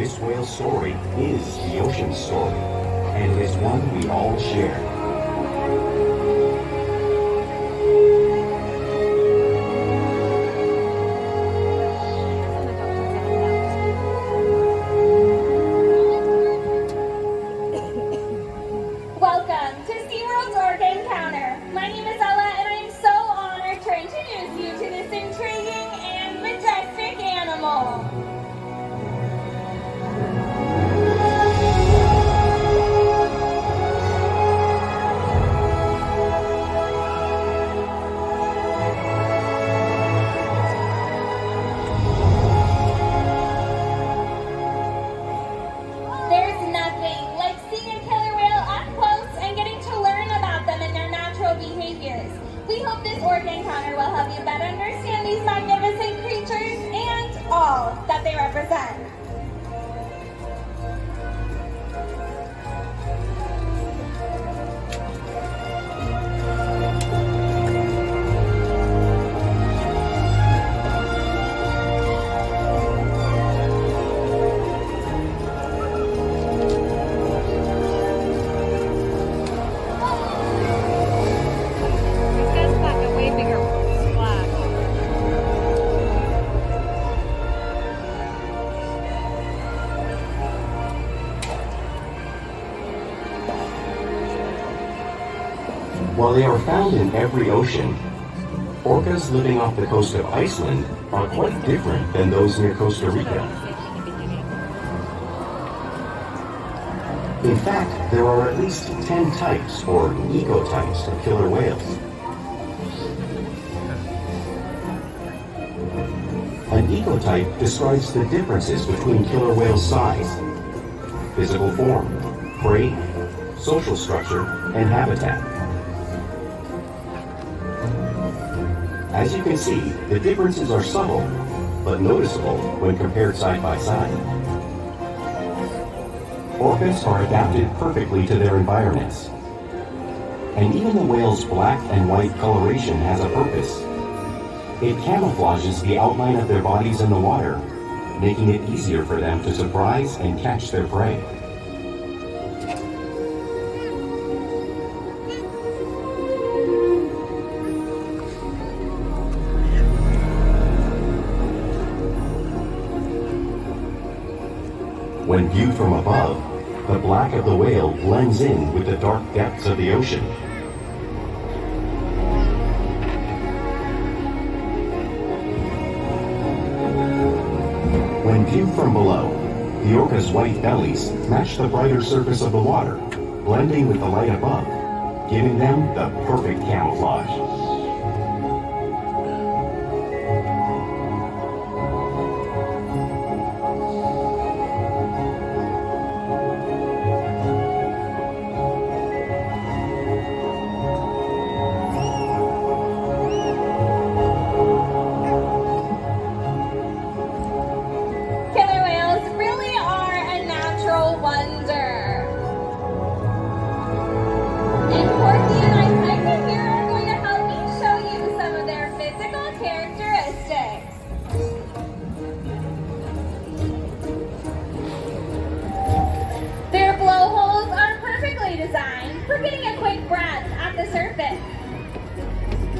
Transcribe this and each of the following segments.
This whale's story is the ocean's story, and it is one we all share. Welcome to Seaworld's Orca Encounter. My name is Ella, and I am so honored to introduce you to this intriguing and majestic animal. There's nothing like seeing a killer whale up close and getting to learn about them and their natural behaviors. We hope this Orca Encounter will help you better understand these magnificent creatures and all that they represent. That's like a way bigger splash. While they are found in every ocean, orcas living off the coast of Iceland are quite different than those near Costa Rica. In fact, there are at least 10 types or ecotypes of killer whales. An ecotype describes the differences between killer whales' size, physical form, prey, social structure, and habitat. As you can see, the differences are subtle, but noticeable when compared side by side. Orcas are adapted perfectly to their environments. And even the whale's black and white coloration has a purpose. It camouflages the outline of their bodies in the water, making it easier for them to surprise and catch their prey. When viewed from above, the black of the whale blends in with the dark depths of the ocean. When viewed from below, the orca's white bellies match the brighter surface of the water, blending with the light above, giving them the perfect camouflage. Killer whales really are a natural wonder. And Porky and I Ica here are going to help me show you some of their physical characteristics. Their blowholes are perfectly designed for getting a quick breath at the surface.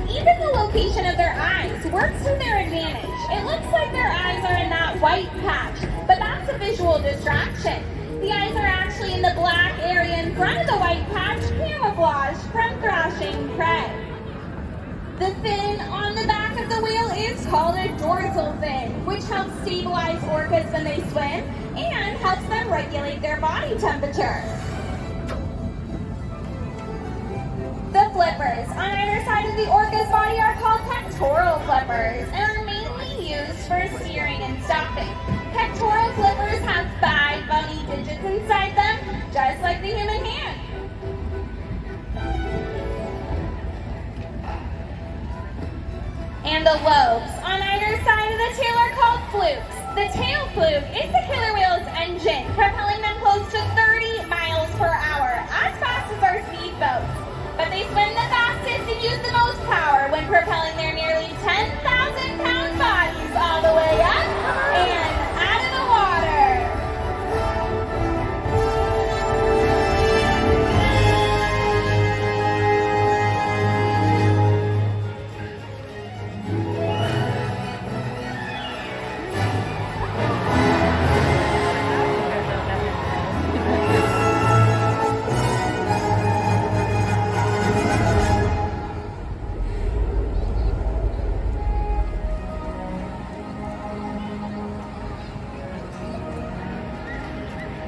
Even the location of their eyes works to their advantage. It looks like their eyes are in that white patch, but that's a visual distraction. The eyes are actually in the black area in front of the white patch, camouflaged from thrashing prey. The fin on the back of the whale is called a dorsal fin, which helps stabilize orcas when they swim and helps them regulate their body temperature. The flippers on either side of the orca's body are called pectoral flippers and are mainly used for steering and stopping. Pectoral flippers have 5 bony digits inside them, just like the human hand. And the lobes on either side of the tail are called flukes. The tail fluke is the killer whale's engine, propelling them close to 30 miles per hour, as fast as our speedboats. But they swim the fastest and use the most power when propelling their nearly 10,000-pound bodies all the way up and out of the water.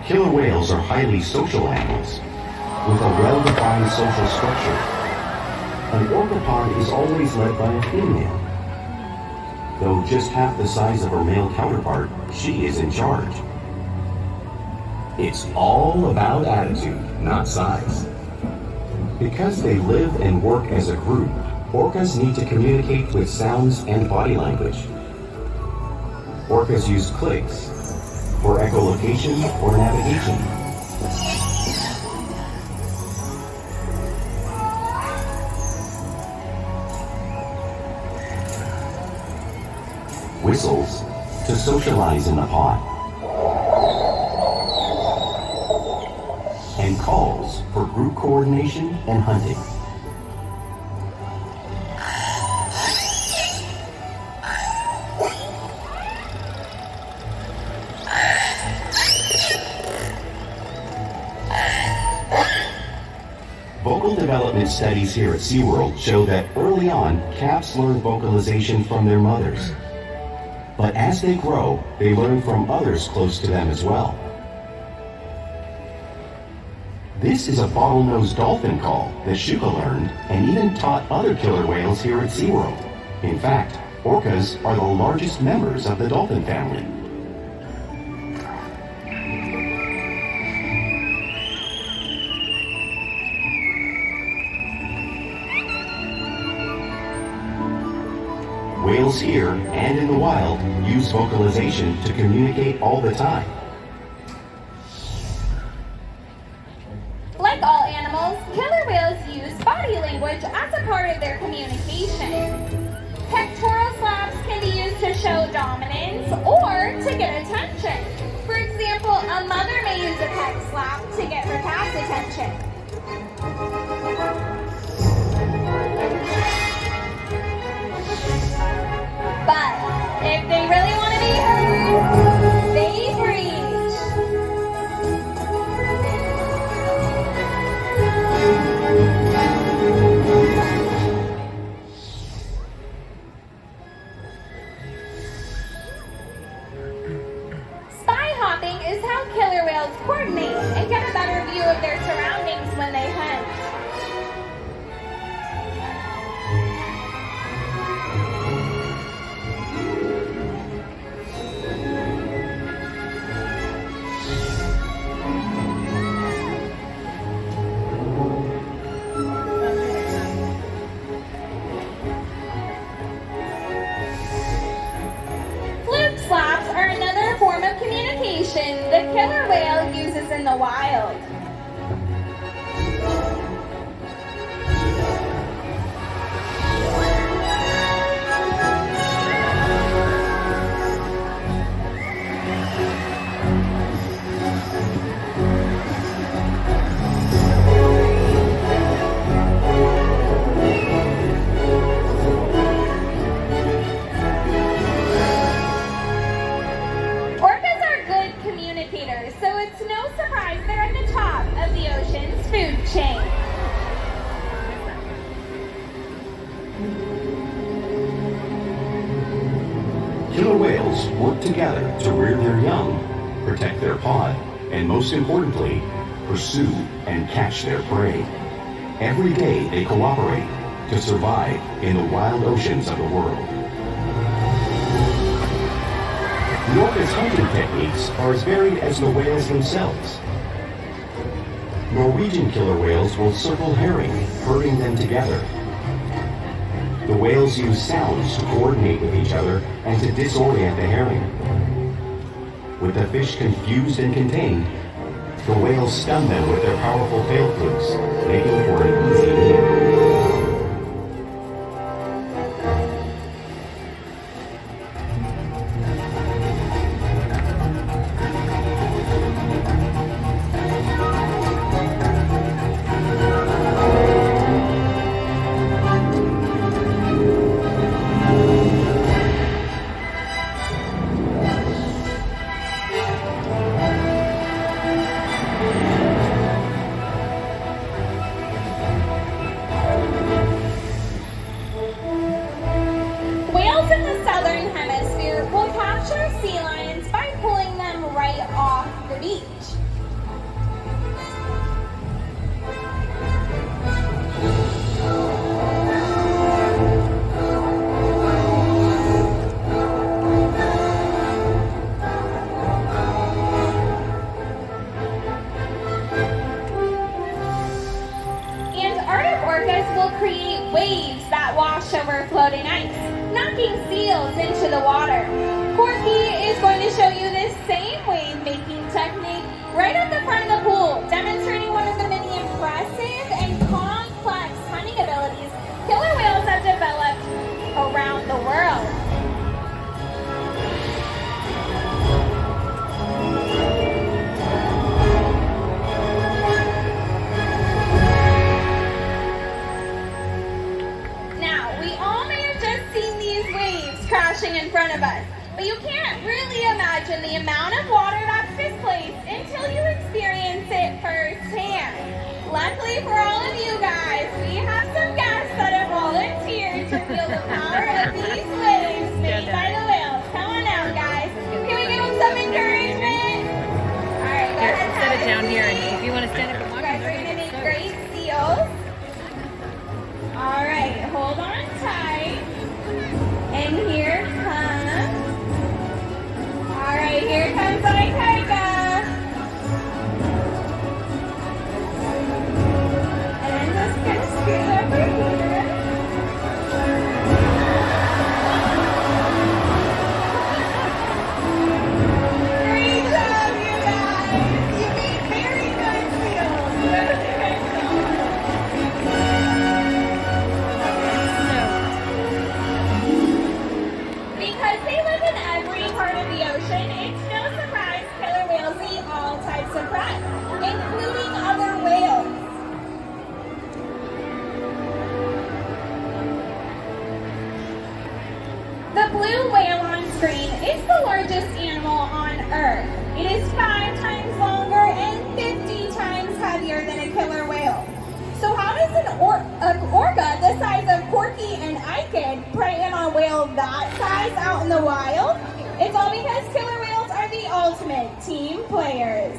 Killer whales are highly social animals with a well-defined social structure. An orca pod is always led by a female. Though just half the size of her male counterpart, she is in charge. It's all about attitude, not size. Because they live and work as a group, orcas need to communicate with sounds and body language. Orcas use clicks for echolocation or navigation. Whistles to socialize in the pod. And calls for group coordination and hunting. Vocal development studies here at Seaworld show that early on, calves learn vocalization from their mothers. But as they grow, they learn from others close to them as well. This is a bottlenose dolphin call that Shuka learned and even taught other killer whales here at Seaworld. In fact, orcas are the largest members of the dolphin family. Whales here and in the wild use vocalization to communicate all the time. Like all animals, killer whales use body language as a part of their communication. Pectoral slaps can be used to show dominance or to get attention. For example, a mother may use a pec slap to get her calf's attention. But if they really want to be heard, they preach. Spy hopping is how killer whales coordinate and get a better view of their surroundings when they hunt. Slaps are another form of communication the killer whale uses in the wild. So it's no surprise they're at the top of the ocean's food chain. Killer whales work together to rear their young, protect their pod, and most importantly, pursue and catch their prey. Every day they cooperate to survive in the wild oceans of the world. The orca's hunting techniques are as varied as the whales themselves. Norwegian killer whales will circle herring, herding them together. The whales use sounds to coordinate with each other and to disorient the herring. With the fish confused and contained, the whales stun them with their powerful tail flukes, making for an easy meal. Sea lions by pulling them right off the beach. wash over floating ice, knocking seals into the water. Corky is going to show you this same wave-making technique right at the front of the pool, demonstrating one of the many impressive and complex hunting abilities killer whales have developed around the world. Now, we all may have just seen these waves crashing in front of us, but you can't really imagine the amount of water that's displaced until you experience it firsthand. Luckily for all of you guys, we have some guests that have volunteered to feel the power of these waves made by the whales. Come on out, guys. Can we give them some encouragement? All right, go ahead. Set it down here, and if you want to stand up and You watch guys are going to make great seals. All right, hold on tight. And here comes. All right, here comes Orca. And I'm just going to scoot over here. Great job, you guys. You made very good seals. Very good job. Because they live in every part of the ocean, it's no surprise killer whales eat all types of prey, including other whales. The blue whale on screen is the largest animal on Earth. It is 5 times longer and 50 times heavier than a killer whale. So how does an orca the size of Corky and Icad prey on a whale that size out in the wild? It's all because killer whales are the ultimate team players.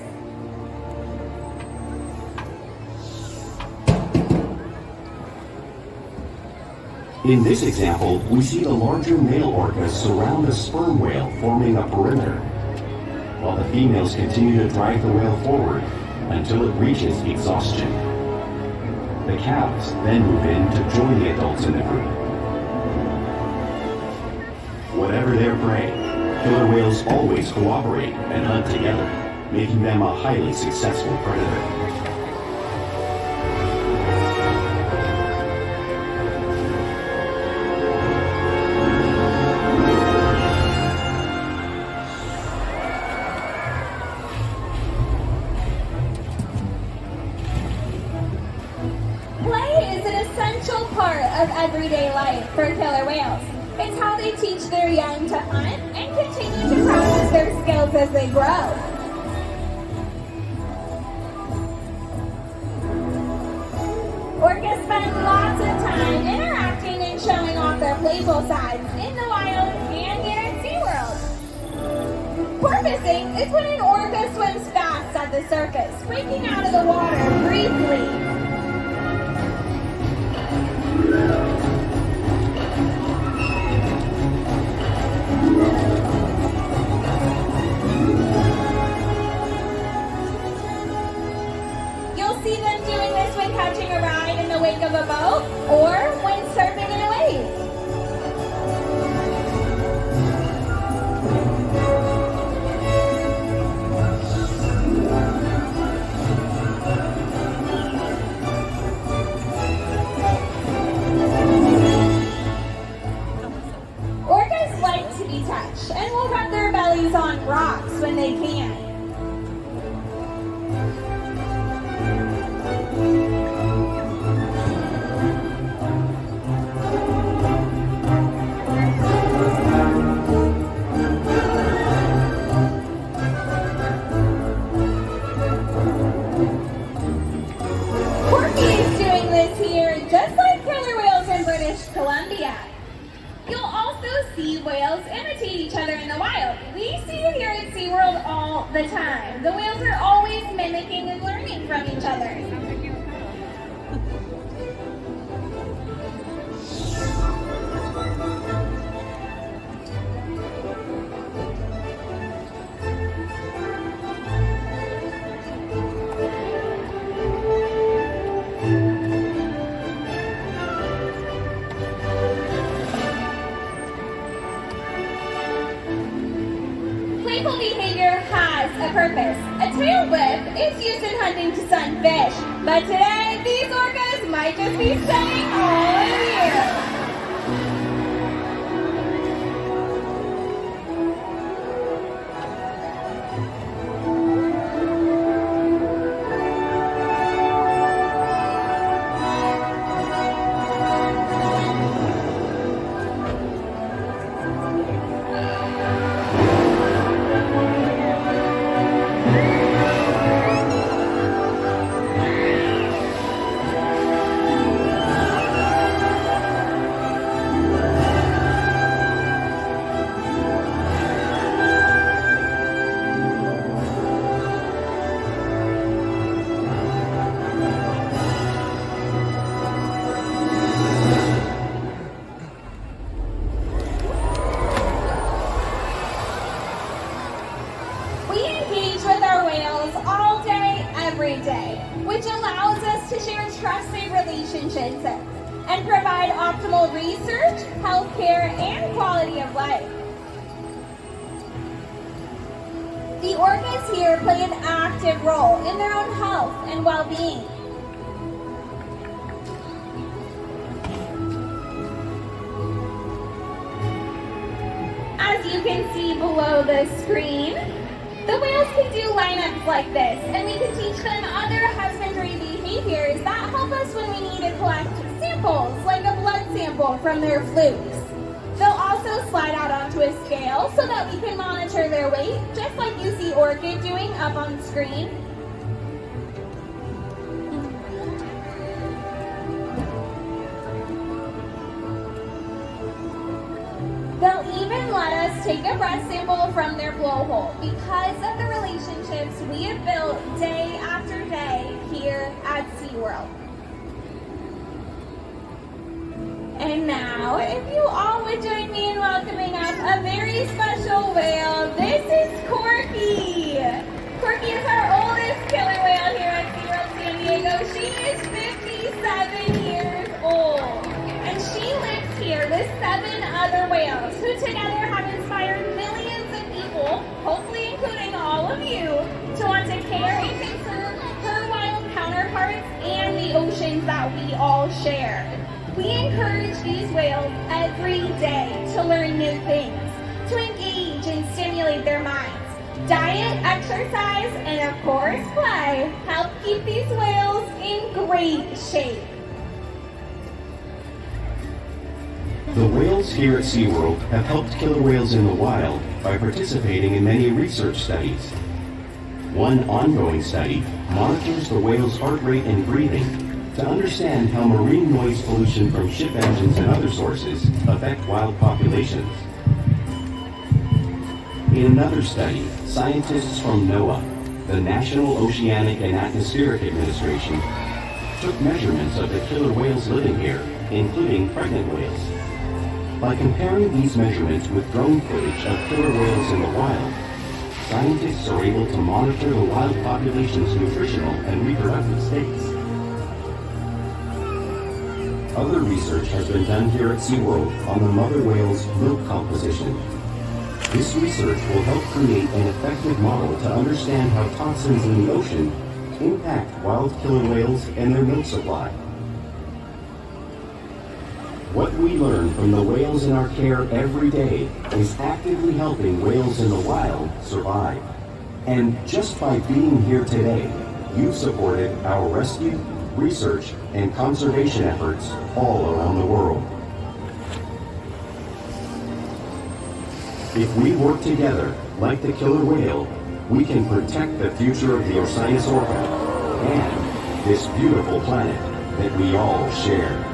In this example, we see the larger male orcas surround the sperm whale, forming a perimeter, while the females continue to drive the whale forward until it reaches exhaustion. The calves then move in to join the adults in the group. Whatever their prey, killer whales always cooperate and hunt together, making them a highly successful predator. Play is an essential part of everyday life for killer whales. It's how they teach their young to hunt and continue to practice their skills as they grow. Orcas spend lots of time interacting and showing off their playful sides in the wild and here at Seaworld. Porpoising is when an orca swims fast at the surface, breaking out of the water briefly. You'll see them doing this when catching a ride in the wake of a boat or when surfing in a wave. Orcas like to be touched and will rub their bellies on rocks when they can. Corky is doing this here, just like killer whales in British Columbia. You'll also see whales imitate each other in the wild. We see it here at Seaworld all the time. The whales are always mimicking and learning from each other. playful behavior has a purpose. A tail whip is used in hunting to stun fish, but today these orcas might just be stunning all year. Every day, which allows us to share trusted relationships and provide optimal research, healthcare, and quality of life. The orcas here play an active role in their own health and well-being. As you can see below the screen, the whales can do lineups like this, and we can teach them other husbandry behaviors that help us when we need to collect samples, like a blood sample from their flukes. They'll also slide out onto a scale so that we can monitor their weight, just like you see Orca doing up on the screen. They'll even let us take a breath sample from their blowhole because of the relationships we have built day after day here at Seaworld. And now, if you all would join me in welcoming up a very special whale, this is Corky. Corky is our oldest killer whale here at Seaworld San Diego. She is 57 years old. And she lives here with 7 other whales who together have inspired millions of people, hopefully including all of you, to want to care and conserve her wild counterparts and the oceans that we all share. We encourage these whales every day to learn new things, to engage and stimulate their minds. Diet, exercise, and of course play help keep these whales in great shape. The whales here at SeaWorld have helped killer whales in the wild by participating in many research studies. One ongoing study monitors the whale's heart rate and breathing to understand how marine noise pollution from ship engines and other sources affect wild populations. In another study, scientists from NOAA, the National Oceanic and Atmospheric Administration, took measurements of the killer whales living here, including pregnant whales. By comparing these measurements with drone footage of killer whales in the wild, scientists are able to monitor the wild population's nutritional and reproductive states. Other research has been done here at SeaWorld on the mother whale's milk composition. This research will help create an effective model to understand how toxins in the ocean impact wild killer whales and their milk supply. What we learn from the whales in our care every day is actively helping whales in the wild survive. And just by being here today, you've supported our rescue, research, and conservation efforts all around the world. If we work together, like the killer whale, we can protect the future of the Orca and this beautiful planet that we all share.